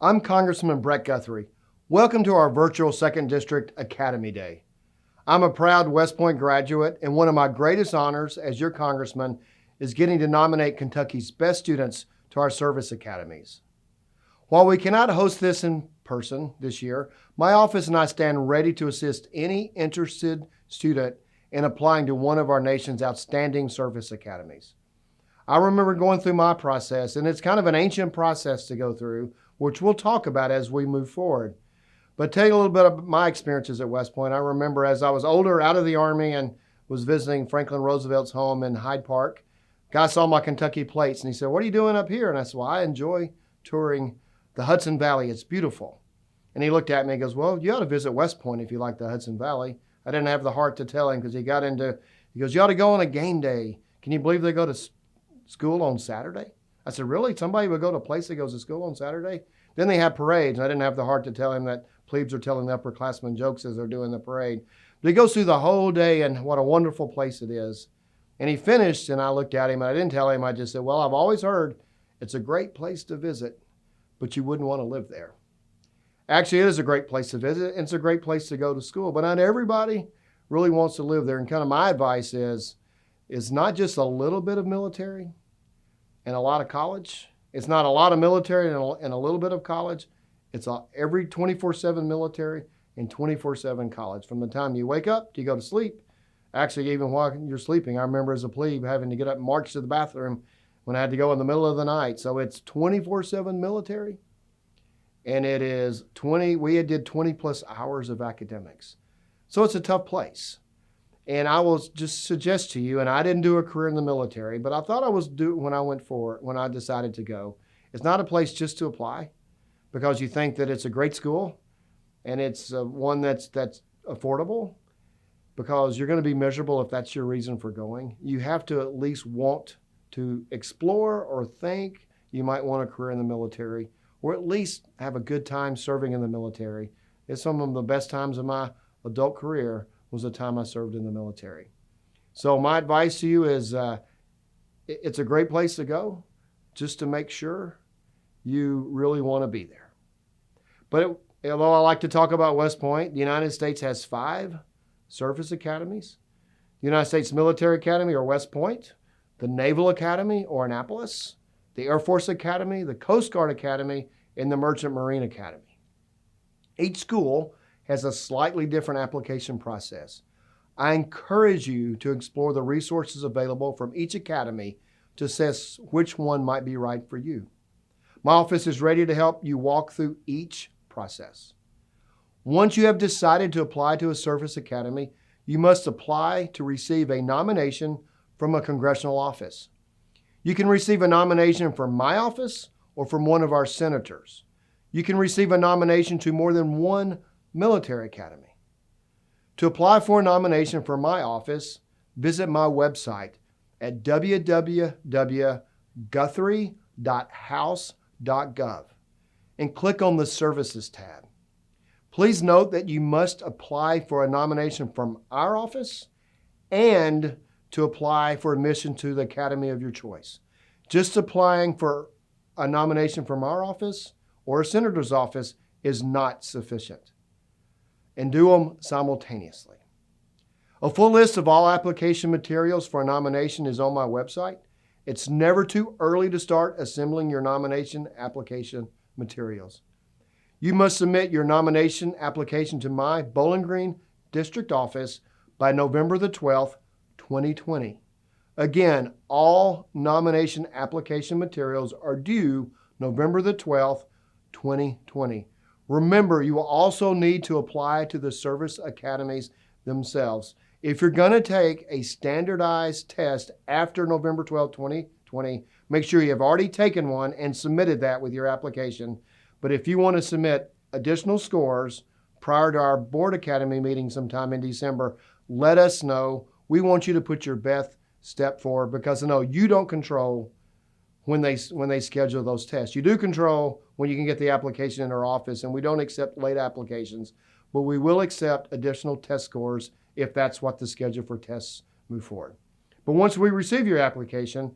I'm Congressman Brett Guthrie. Welcome to our virtual 2nd District Academy Day. I'm a proud West Point graduate, and one of my greatest honors as your congressman is getting to nominate Kentucky's best students to our service academies. While we cannot host this in person this year, my office and I stand ready to assist any interested student in applying to one of our nation's outstanding service academies. I remember going through my process, and it's kind of an ancient process to go through, which we'll talk about as we move forward. But tell you a little bit of my experiences at West Point. I remember as I was older, out of the Army, and was visiting Franklin Roosevelt's home in Hyde Park, a guy saw my Kentucky plates, and he said, "What are you doing up here?" And I said, "Well, I enjoy touring the Hudson Valley. It's beautiful." And he looked at me and goes, "Well, you ought to visit West Point if you like the Hudson Valley." I didn't have the heart to tell him because he goes, "You ought to go on a game day. Can you believe they go to school on Saturday?" I said, "Really? Somebody would go to a place that goes to school on Saturday?" Then they have parades, and I didn't have the heart to tell him that plebes are telling the upperclassmen jokes as they're doing the parade. But he goes through the whole day, and what a wonderful place it is. And he finished, and I looked at him, and I didn't tell him. I just said, "Well, I've always heard it's a great place to visit, but you wouldn't want to live there." Actually, it is a great place to visit, and it's a great place to go to school, but not everybody really wants to live there. And kind of my advice is not just a little bit of military and a lot of college. It's not a lot of military and a little bit of college. It's every 24/7 military and 24/7 college. From the time you wake up to you go to sleep, actually even while you're sleeping. I remember as a plebe having to get up and march to the bathroom when I had to go in the middle of the night. So it's 24/7 military, and it is we did 20 plus hours of academics. So it's a tough place. And I will just suggest to you, and I didn't do a career in the military, but I thought I was when I decided to go. It's not a place just to apply because you think that it's a great school and it's one that's affordable, because you're going to be miserable if that's your reason for going. You have to at least want to explore or think you might want a career in the military, or at least have a good time serving in the military. It's some of the best times of my adult career was the time I served in the military. So my advice to you is it's a great place to go, just to make sure you really want to be there. But although I like to talk about West Point, the United States has 5 service academies: the United States Military Academy, or West Point, the Naval Academy, or Annapolis, the Air Force Academy, the Coast Guard Academy, and the Merchant Marine Academy. Each school has a slightly different application process. I encourage you to explore the resources available from each academy to assess which one might be right for you. My office is ready to help you walk through each process. Once you have decided to apply to a service academy, you must apply to receive a nomination from a congressional office. You can receive a nomination from my office or from one of our senators. You can receive a nomination to more than one military academy. To apply for a nomination from my office, visit my website at www.guthrie.house.gov and click on the Services tab. Please note that you must apply for a nomination from our office and to apply for admission to the academy of your choice. Just applying for a nomination from our office or a senator's office is not sufficient, and do them simultaneously. A full list of all application materials for a nomination is on my website. It's never too early to start assembling your nomination application materials. You must submit your nomination application to my Bowling Green District Office by November the 12th, 2020. Again, all nomination application materials are due November the 12th, 2020. Remember, you will also need to apply to the service academies themselves. If you're going to take a standardized test after November 12, 2020, make sure you have already taken one and submitted that with your application. But if you want to submit additional scores prior to our board academy meeting sometime in December, let us know. We want you to put your best step forward, because I know you don't control when they schedule those tests. You do control when you can get the application in our office, and we don't accept late applications, but we will accept additional test scores if that's what the schedule for tests move forward. But once we receive your application,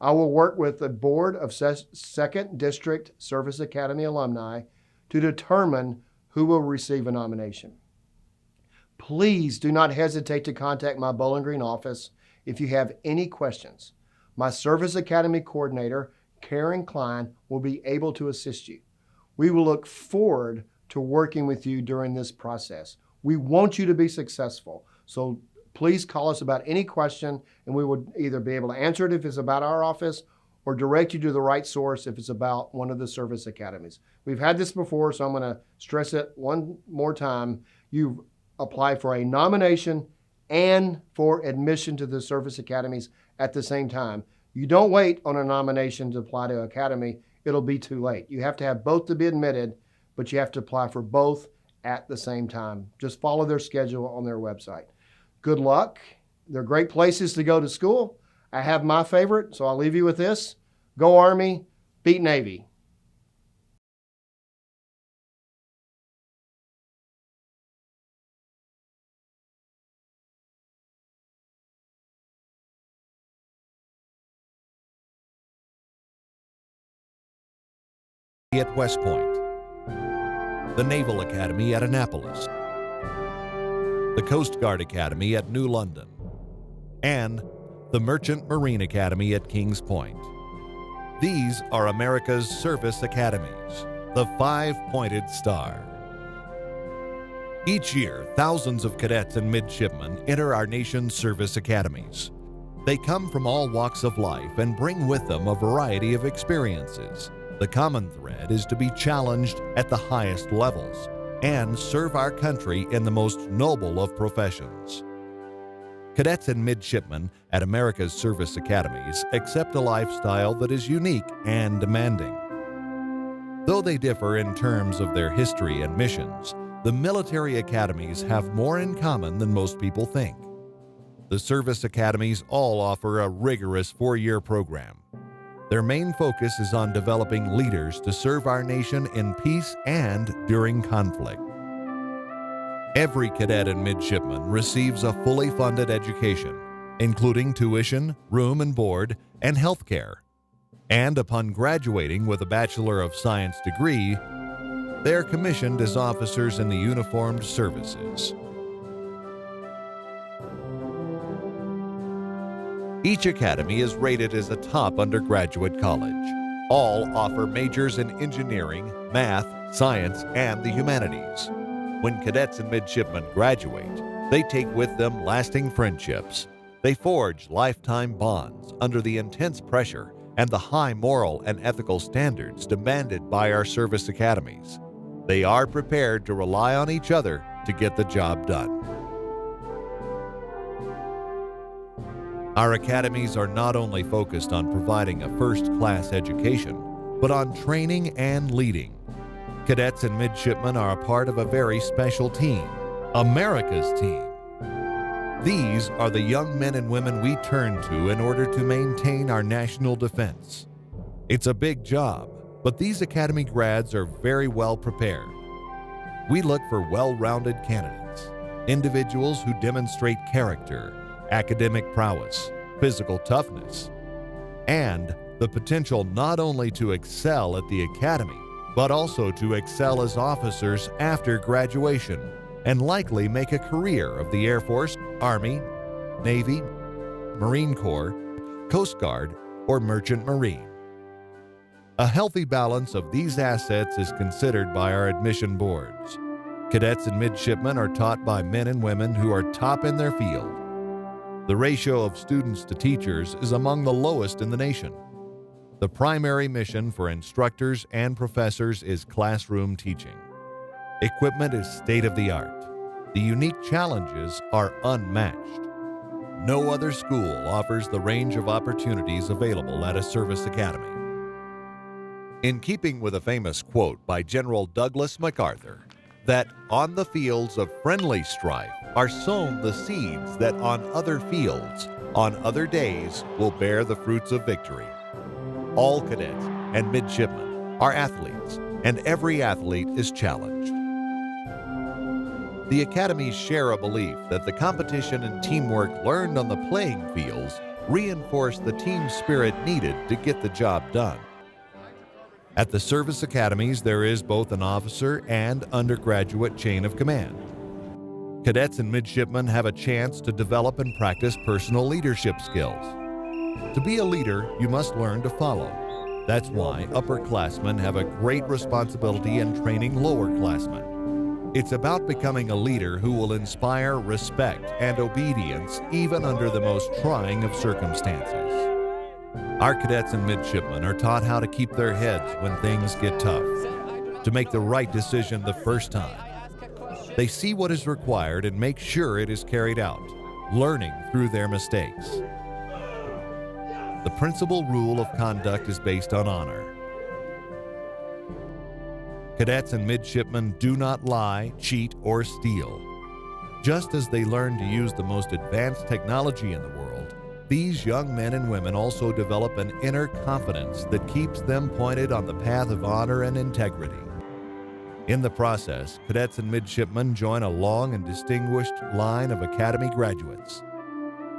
I will work with the Board of 2nd District Service Academy alumni to determine who will receive a nomination. Please do not hesitate to contact my Bowling Green office if you have any questions. My Service Academy coordinator, Karen Klein, will be able to assist you. We will look forward to working with you during this process. We want you to be successful, so please call us about any question, and we would either be able to answer it if it's about our office or direct you to the right source if it's about one of the service academies. We've had this before, so I'm going to stress it one more time. You apply for a nomination and for admission to the service academies at the same time. You don't wait on a nomination to apply to academy. It'll be too late. You have to have both to be admitted, but you have to apply for both at the same time. Just follow their schedule on their website. Good luck. They're great places to go to school. I have my favorite, so I'll leave you with this. Go Army, beat Navy. At West Point, the Naval Academy at Annapolis, the Coast Guard Academy at New London, and the Merchant Marine Academy at Kings Point. These are America's service academies, the five-pointed star. Each year, thousands of cadets and midshipmen enter our nation's service academies. They come from all walks of life and bring with them a variety of experiences. The common thread is to be challenged at the highest levels and serve our country in the most noble of professions. Cadets and midshipmen at America's service academies accept a lifestyle that is unique and demanding. Though they differ in terms of their history and missions, the military academies have more in common than most people think. The service academies all offer a rigorous 4-year program. Their main focus is on developing leaders to serve our nation in peace and during conflict. Every cadet and midshipman receives a fully funded education, including tuition, room and board, and health care. And upon graduating with a Bachelor of Science degree, they are commissioned as officers in the uniformed services. Each academy is rated as a top undergraduate college. All offer majors in engineering, math, science, and the humanities. When cadets and midshipmen graduate, they take with them lasting friendships. They forge lifetime bonds under the intense pressure and the high moral and ethical standards demanded by our service academies. They are prepared to rely on each other to get the job done. Our academies are not only focused on providing a first-class education, but on training and leading. Cadets and midshipmen are a part of a very special team, America's team. These are the young men and women we turn to in order to maintain our national defense. It's a big job, but these academy grads are very well prepared. We look for well-rounded candidates, individuals who demonstrate character, academic prowess, physical toughness, and the potential not only to excel at the academy, but also to excel as officers after graduation and likely make a career of the Air Force, Army, Navy, Marine Corps, Coast Guard, or Merchant Marine. A healthy balance of these assets is considered by our admission boards. Cadets and midshipmen are taught by men and women who are top in their field. The ratio of students to teachers is among the lowest in the nation. The primary mission for instructors and professors is classroom teaching. Equipment is state-of-the-art. The unique challenges are unmatched. No other school offers the range of opportunities available at a service academy. In keeping with a famous quote by General Douglas MacArthur, that on the fields of friendly strife are sown the seeds that on other fields, on other days, will bear the fruits of victory. All cadets and midshipmen are athletes, and every athlete is challenged. The academies share a belief that the competition and teamwork learned on the playing fields reinforce the team spirit needed to get the job done. At the service academies, there is both an officer and undergraduate chain of command. Cadets and midshipmen have a chance to develop and practice personal leadership skills. To be a leader, you must learn to follow. That's why upperclassmen have a great responsibility in training lowerclassmen. It's about becoming a leader who will inspire respect and obedience even under the most trying of circumstances. Our cadets and midshipmen are taught how to keep their heads when things get tough, to make the right decision the first time. They see what is required and make sure it is carried out, learning through their mistakes. The principal rule of conduct is based on honor. Cadets and midshipmen do not lie, cheat, or steal. Just as they learn to use the most advanced technology in the world, these young men and women also develop an inner confidence that keeps them pointed on the path of honor and integrity. In the process, cadets and midshipmen join a long and distinguished line of academy graduates.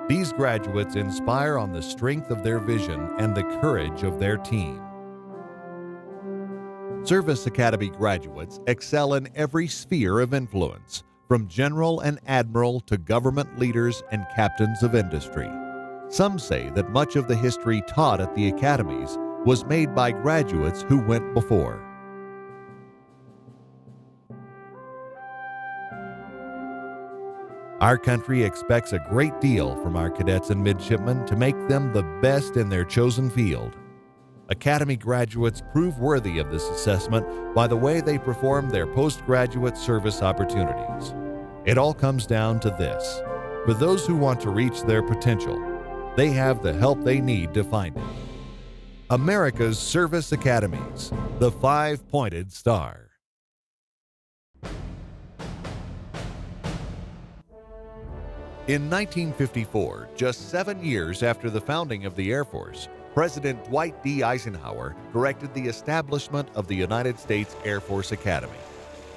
These graduates inspire on the strength of their vision and the courage of their team. Service Academy graduates excel in every sphere of influence, from general and admiral to government leaders and captains of industry. Some say that much of the history taught at the academies was made by graduates who went before. Our country expects a great deal from our cadets and midshipmen to make them the best in their chosen field. Academy graduates prove worthy of this assessment by the way they perform their postgraduate service opportunities. It all comes down to this: for those who want to reach their potential, they have the help they need to find it. America's Service Academies, the five-pointed star. In 1954, just 7 years after the founding of the Air Force, President Dwight D. Eisenhower directed the establishment of the United States Air Force Academy.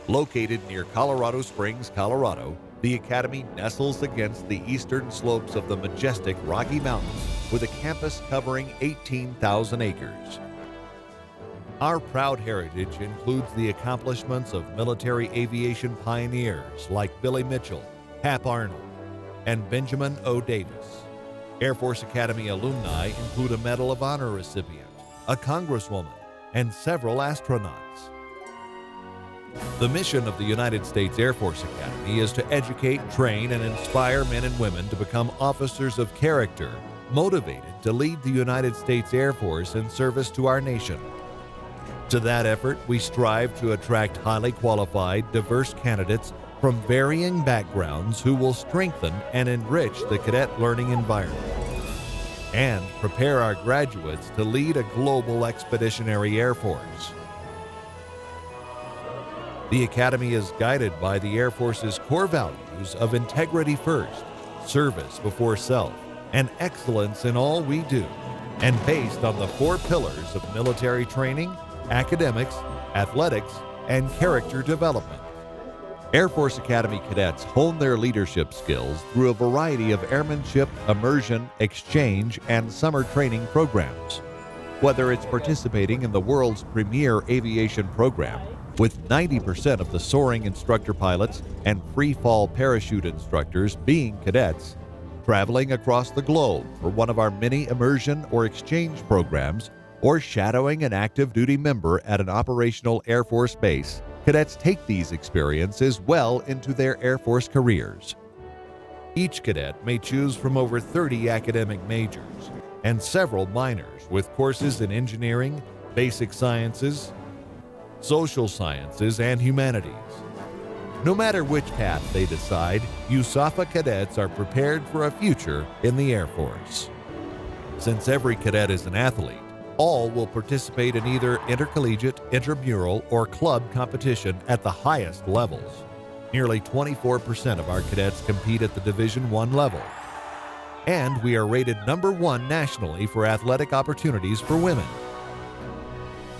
Located near Colorado Springs, Colorado, the Academy nestles against the eastern slopes of the majestic Rocky Mountains with a campus covering 18,000 acres. Our proud heritage includes the accomplishments of military aviation pioneers like Billy Mitchell, Hap Arnold, and Benjamin O. Davis. Air Force Academy alumni include a Medal of Honor recipient, a congresswoman, and several astronauts. The mission of the United States Air Force Academy is to educate, train, and inspire men and women to become officers of character, motivated to lead the United States Air Force in service to our nation. To that effort, we strive to attract highly qualified, diverse candidates from varying backgrounds who will strengthen and enrich the cadet learning environment and prepare our graduates to lead a global expeditionary Air Force. The Academy is guided by the Air Force's core values of integrity first, service before self, and excellence in all we do, and based on the 4 pillars of military training, academics, athletics, and character development. Air Force Academy cadets hone their leadership skills through a variety of airmanship, immersion, exchange, and summer training programs. Whether it's participating in the world's premier aviation program, with 90% of the soaring instructor pilots and free-fall parachute instructors being cadets, traveling across the globe for one of our many immersion or exchange programs, or shadowing an active duty member at an operational Air Force base, cadets take these experiences well into their Air Force careers. Each cadet may choose from over 30 academic majors and several minors with courses in engineering, basic sciences, social sciences, and humanities. No matter which path they decide, USAFA cadets are prepared for a future in the Air Force. Since every cadet is an athlete, all will participate in either intercollegiate, intramural, or club competition at the highest levels. Nearly 24% of our cadets compete at the Division I level. And we are rated #1 nationally for athletic opportunities for women.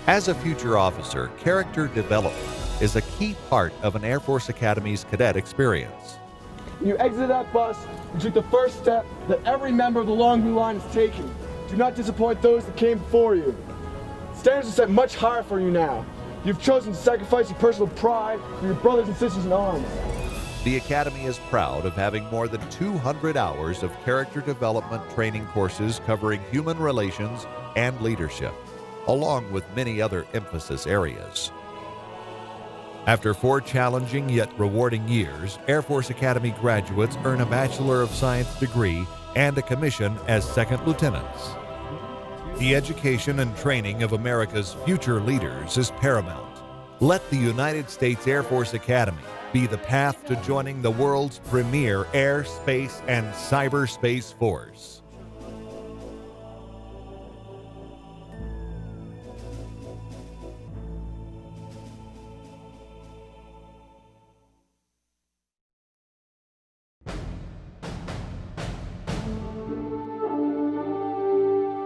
As a future officer, character development is a key part of an Air Force Academy's cadet experience. When you exited that bus, you took the first step that every member of the long blue line is taking. Do not disappoint those that came before you. Standards are set much higher for you now. You've chosen to sacrifice your personal pride for your brothers and sisters in arms. The Academy is proud of having more than 200 hours of character development training courses covering human relations and leadership, along with many other emphasis areas. After 4 challenging yet rewarding years, Air Force Academy graduates earn a Bachelor of Science degree and a commission as second lieutenants. The education and training of America's future leaders is paramount. Let the United States Air Force Academy be the path to joining the world's premier air, space, and cyberspace force.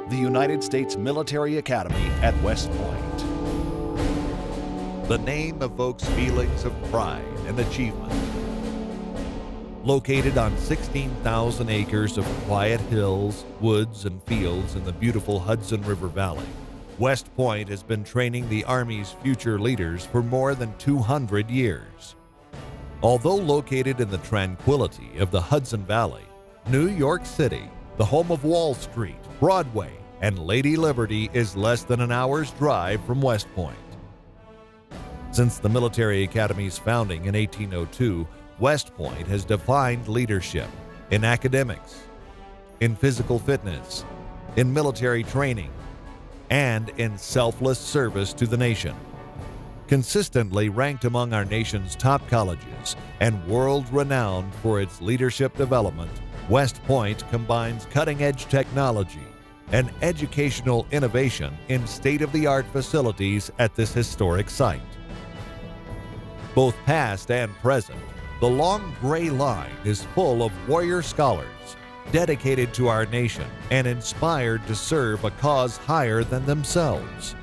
The United States Military Academy at West Point. The name evokes feelings of pride and achievement. Located on 16,000 acres of quiet hills, woods, and fields in the beautiful Hudson River Valley, West Point has been training the Army's future leaders for more than 200 years. Although located in the tranquility of the Hudson Valley, New York City, the home of Wall Street, Broadway, and Lady Liberty, is less than an hour's drive from West Point. Since the Military Academy's founding in 1802, West Point has defined leadership in academics, in physical fitness, in military training, and in selfless service to the nation. Consistently ranked among our nation's top colleges and world-renowned for its leadership development, West Point combines cutting-edge technology and educational innovation in state-of-the-art facilities at this historic site. Both past and present, the long gray line is full of warrior scholars dedicated to our nation and inspired to serve a cause higher than themselves.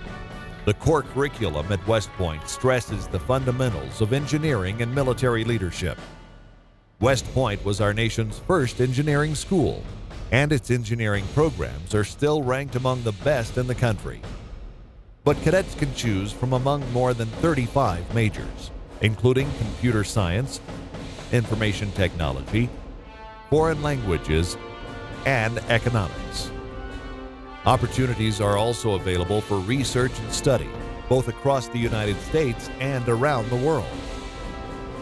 The core curriculum at West Point stresses the fundamentals of engineering and military leadership. West Point was our nation's first engineering school, and its engineering programs are still ranked among the best in the country. But cadets can choose from among more than 35 majors, including computer science, information technology, foreign languages, and economics. Opportunities are also available for research and study, both across the United States and around the world.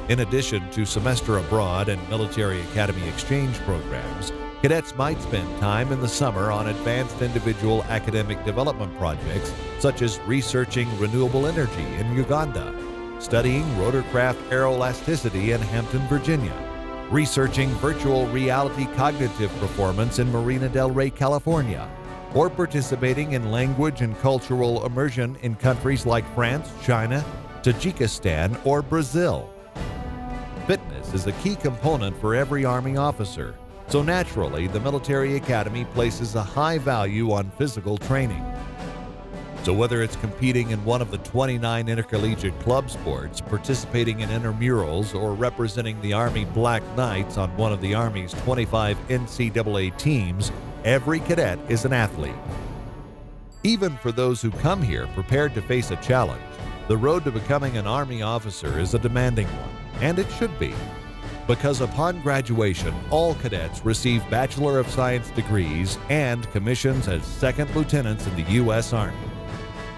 In addition to semester abroad and military academy exchange programs, cadets might spend time in the summer on advanced individual academic development projects, such as researching renewable energy in Uganda, studying rotorcraft aeroelasticity in Hampton, Virginia, researching virtual reality cognitive performance in Marina del Rey, California, or participating in language and cultural immersion in countries like France, China, Tajikistan, or Brazil. Fitness is a key component for every Army officer, so naturally the Military Academy places a high value on physical training. So whether it's competing in one of the 29 intercollegiate club sports, participating in intramurals, or representing the Army Black Knights on one of the Army's 25 NCAA teams, every cadet is an athlete. Even for those who come here prepared to face a challenge, the road to becoming an Army officer is a demanding one, and it should be. Because upon graduation, all cadets receive Bachelor of Science degrees and commissions as second lieutenants in the U.S. Army.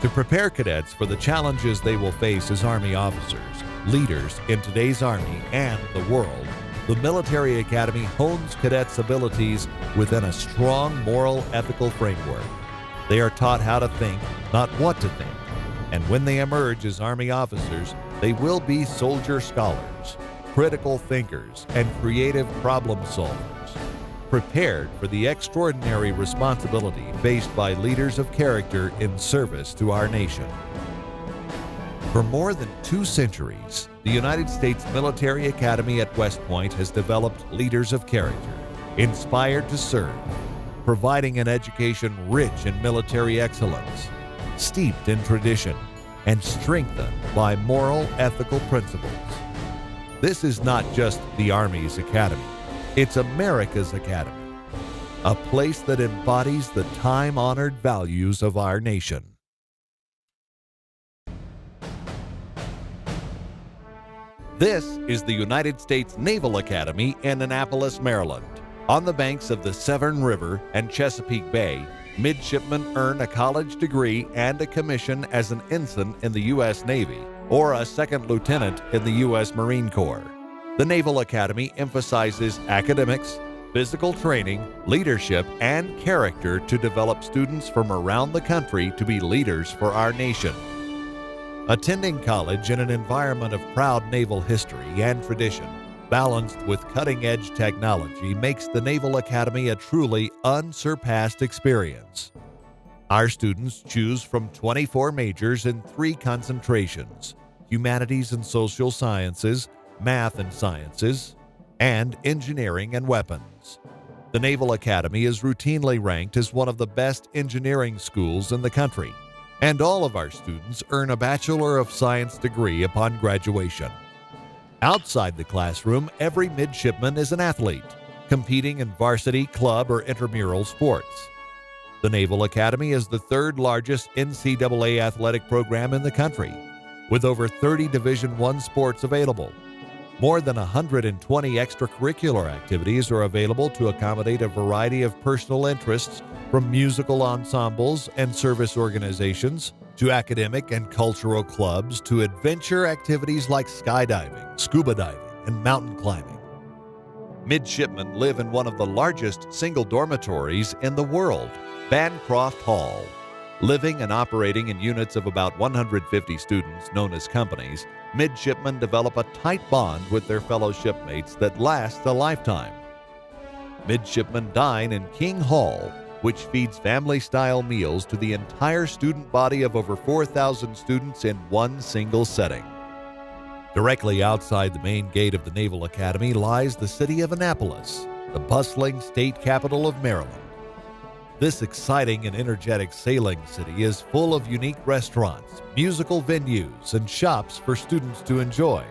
To prepare cadets for the challenges they will face as Army officers, leaders in today's Army and the world, the Military Academy hones cadets' abilities within a strong moral, ethical framework. They are taught how to think, not what to think. And when they emerge as Army officers, they will be soldier scholars, critical thinkers, and creative problem solvers, prepared for the extraordinary responsibility faced by leaders of character in service to our nation. For more than 2 centuries, the United States Military Academy at West Point has developed leaders of character, inspired to serve, providing an education rich in military excellence, steeped in tradition, and strengthened by moral, ethical principles. This is not just the Army's academy. It's America's academy, a place that embodies the time-honored values of our nation. This is the United States Naval Academy in Annapolis, Maryland. On the banks of the Severn River and Chesapeake Bay, midshipmen earn a college degree and a commission as an ensign in the U.S. Navy or a second lieutenant in the U.S. Marine Corps. The Naval Academy emphasizes academics, physical training, leadership, and character to develop students from around the country to be leaders for our nation. Attending college in an environment of proud naval history and tradition, balanced with cutting-edge technology, makes the Naval Academy a truly unsurpassed experience. Our students choose from 24 majors in 3 concentrations: humanities and social sciences, math and sciences, and engineering and weapons. The Naval Academy is routinely ranked as one of the best engineering schools in the country, and all of our students earn a Bachelor of Science degree upon graduation. Outside the classroom, every midshipman is an athlete, competing in varsity, club, or intramural sports. The Naval Academy is the 3rd largest NCAA athletic program in the country, with over 30 Division I sports available. More than 120 extracurricular activities are available to accommodate a variety of personal interests, from musical ensembles and service organizations to academic and cultural clubs to adventure activities like skydiving, scuba diving, and mountain climbing. Midshipmen live in one of the largest single dormitories in the world, Bancroft Hall. Living and operating in units of about 150 students known as companies, midshipmen develop a tight bond with their fellow shipmates that lasts a lifetime. Midshipmen dine in King Hall, which feeds family-style meals to the entire student body of over 4,000 students in one single setting. Directly outside the main gate of the Naval Academy lies the city of Annapolis, the bustling state capital of Maryland. This exciting and energetic sailing city is full of unique restaurants, musical venues, and shops for students to enjoy.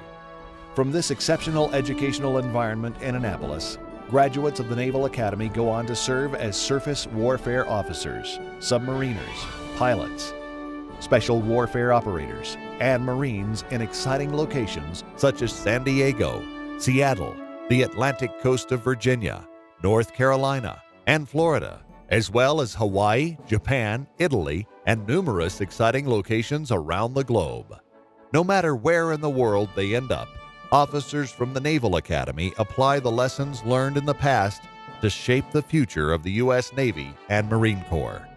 From this exceptional educational environment in Annapolis, graduates of the Naval Academy go on to serve as surface warfare officers, submariners, pilots, special warfare operators, and Marines in exciting locations such as San Diego, Seattle, the Atlantic coast of Virginia, North Carolina, and Florida, as well as Hawaii, Japan, Italy, and numerous exciting locations around the globe. No matter where in the world they end up, officers from the Naval Academy apply the lessons learned in the past to shape the future of the U.S. Navy and Marine Corps.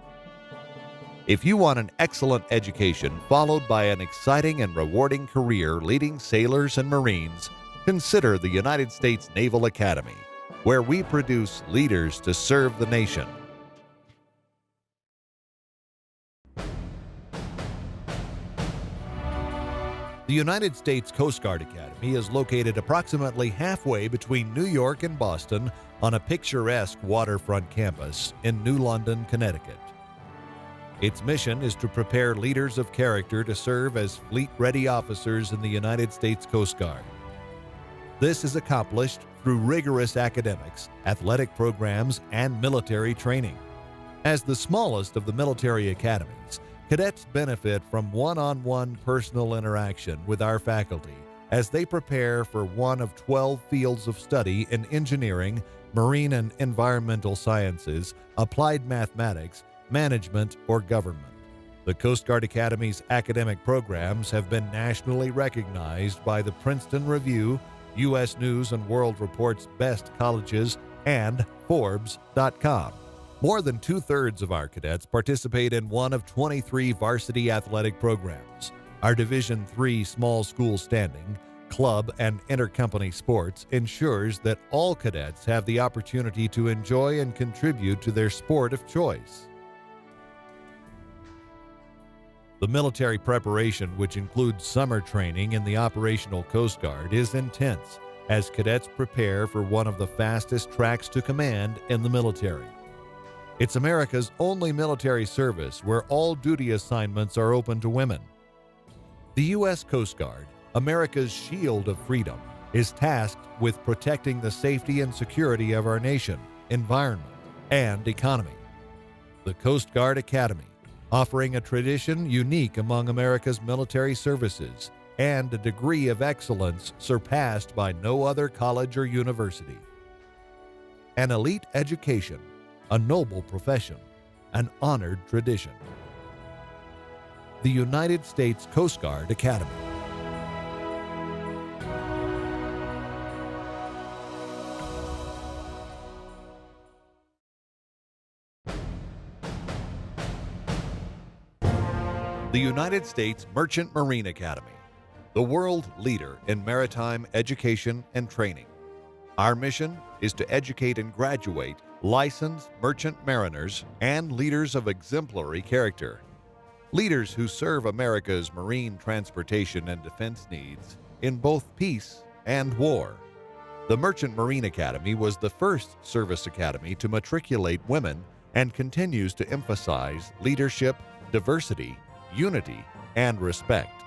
If you want an excellent education followed by an exciting and rewarding career leading sailors and Marines, consider the United States Naval Academy, where we produce leaders to serve the nation. The United States Coast Guard Academy is located approximately halfway between New York and Boston on a picturesque waterfront campus in New London, Connecticut. Its mission is to prepare leaders of character to serve as fleet-ready officers in the United States Coast Guard. This is accomplished through rigorous academics, athletic programs, and military training. As the smallest of the military academies, cadets benefit from one-on-one personal interaction with our faculty as they prepare for one of 12 fields of study in engineering, marine and environmental sciences, applied mathematics, management, or government. The Coast Guard Academy's academic programs have been nationally recognized by the Princeton Review, U.S. News and World Report's Best Colleges, and Forbes.com. More than 2/3 of our cadets participate in one of 23 varsity athletic programs. Our Division III small school standing, club, and intercompany sports ensures that all cadets have the opportunity to enjoy and contribute to their sport of choice. The military preparation, which includes summer training in the operational Coast Guard, is intense as cadets prepare for one of the fastest tracks to command in the military. It's America's only military service where all duty assignments are open to women. The U.S. Coast Guard, America's shield of freedom, is tasked with protecting the safety and security of our nation, environment, and economy. The Coast Guard Academy, offering a tradition unique among America's military services and a degree of excellence surpassed by no other college or university. An elite education, a noble profession, an honored tradition. The United States Coast Guard Academy. The United States Merchant Marine Academy, the world leader in maritime education and training. Our mission is to educate and graduate licensed merchant mariners and leaders of exemplary character. Leaders who serve America's marine transportation and defense needs in both peace and war. The Merchant Marine Academy was the first service academy to matriculate women and continues to emphasize leadership, diversity, unity, and respect.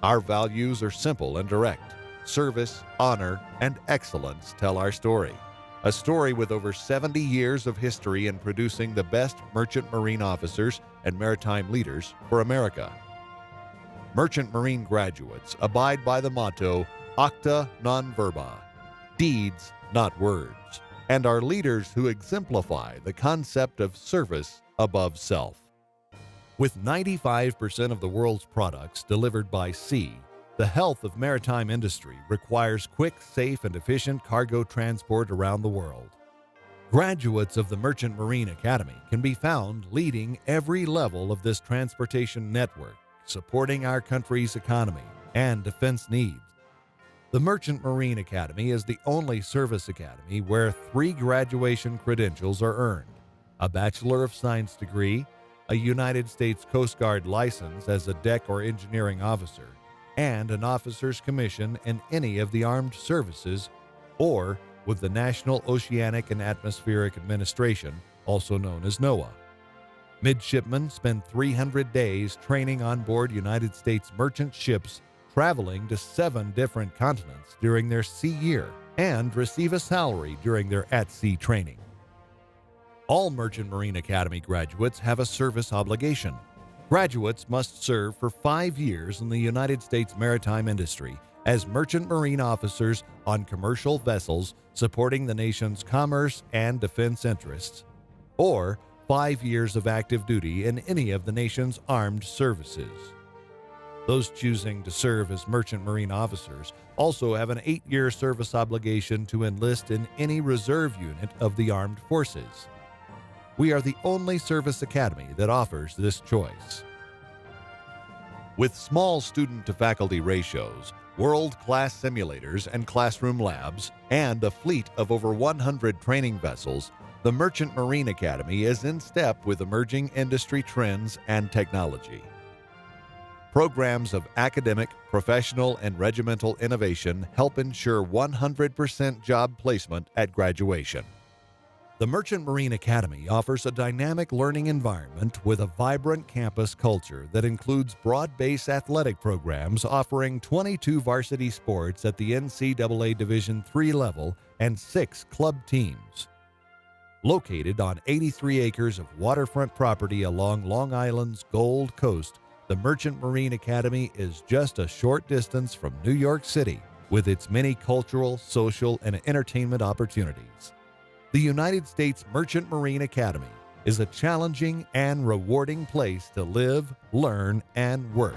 Our values are simple and direct. Service, honor, and excellence tell our story. A story with over 70 years of history in producing the best merchant marine officers and maritime leaders for America. Merchant Marine graduates abide by the motto, Acta non verba, deeds, not words, and are leaders who exemplify the concept of service above self. With 95% of the world's products delivered by sea, the health of maritime industry requires quick, safe, and efficient cargo transport around the world. Graduates of the Merchant Marine Academy can be found leading every level of this transportation network, supporting our country's economy and defense needs. The Merchant Marine Academy is the only service academy where 3 graduation credentials are earned: a Bachelor of Science degree, a United States Coast Guard license as a deck or engineering officer, and an officer's commission in any of the armed services or with the National Oceanic and Atmospheric Administration, also known as NOAA. Midshipmen spend 300 days training on board United States merchant ships traveling to 7 different continents during their sea year and receive a salary during their at-sea training. All Merchant Marine Academy graduates have a service obligation. Graduates must serve for 5 years in the United States maritime industry as merchant marine officers on commercial vessels supporting the nation's commerce and defense interests, or 5 years of active duty in any of the nation's armed services. Those choosing to serve as merchant marine officers also have an 8-year service obligation to enlist in any reserve unit of the armed forces. We are the only service academy that offers this choice. With small student-to-faculty ratios, world-class simulators and classroom labs, and a fleet of over 100 training vessels, the Merchant Marine Academy is in step with emerging industry trends and technology. Programs of academic, professional, and regimental innovation help ensure 100% job placement at graduation. The Merchant Marine Academy offers a dynamic learning environment with a vibrant campus culture that includes broad-based athletic programs offering 22 varsity sports at the NCAA Division III level and 6 club teams. Located on 83 acres of waterfront property along Long Island's Gold Coast, the Merchant Marine Academy is just a short distance from New York City with its many cultural, social, and entertainment opportunities. The United States Merchant Marine Academy is a challenging and rewarding place to live, learn, and work.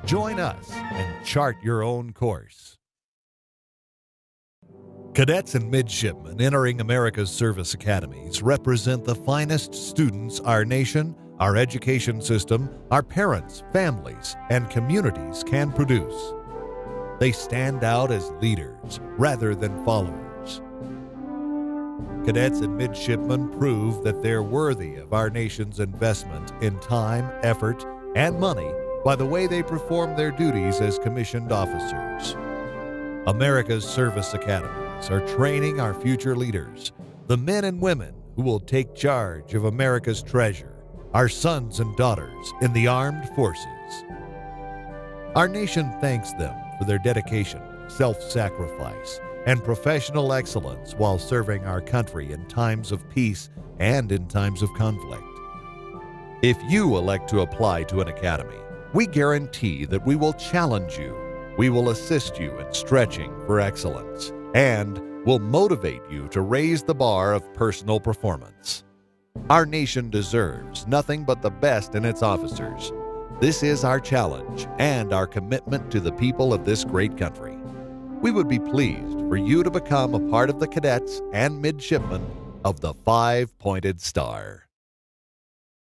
Join us and chart your own course. Cadets and midshipmen entering America's service academies represent the finest students our nation, our education system, our parents, families, and communities can produce. They stand out as leaders rather than followers. Cadets and midshipmen prove that they're worthy of our nation's investment in time, effort, and money by the way they perform their duties as commissioned officers. America's service academies are training our future leaders, the men and women who will take charge of America's treasure, our sons and daughters in the armed forces. Our nation thanks them for their dedication self-sacrifice, and professional excellence while serving our country in times of peace and in times of conflict. If you elect to apply to an academy, we guarantee that we will challenge you, we will assist you in stretching for excellence, and will motivate you to raise the bar of personal performance. Our nation deserves nothing but the best in its officers. This is our challenge and our commitment to the people of this great country. We would be pleased for you to become a part of the cadets and midshipmen of the Five-Pointed Star.